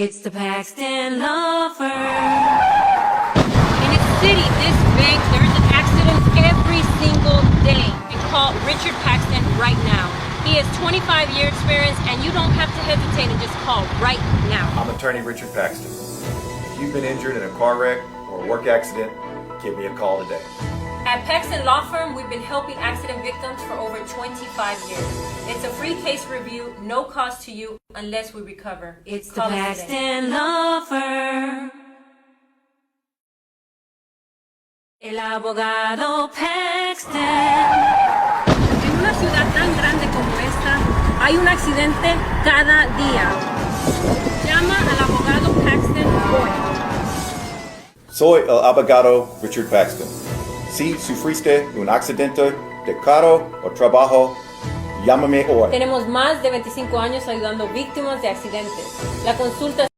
It's the Paxton Law Firm. In a city this big, there's an accident every single day. And call Richard Paxton right now. He has 25 years experience, and you don't have to hesitate and just call right now. I'm attorney Richard Paxton. If you've been injured in a car wreck or a work accident, give me a call today. At Paxton Law Firm, we've been helping accident victims for over 25 years. It's a free case review, no cost to you unless we recover. It's the Call us today. Paxton Law Firm. El abogado Paxton. En una ciudad tan grande como esta, hay un accidente cada día. Llama al abogado Paxton hoy. Soy el abogado Richard Paxton. Si sufriste un accidente de carro o trabajo, llámame hoy. Tenemos más de 25 años ayudando víctimas de accidentes. La consulta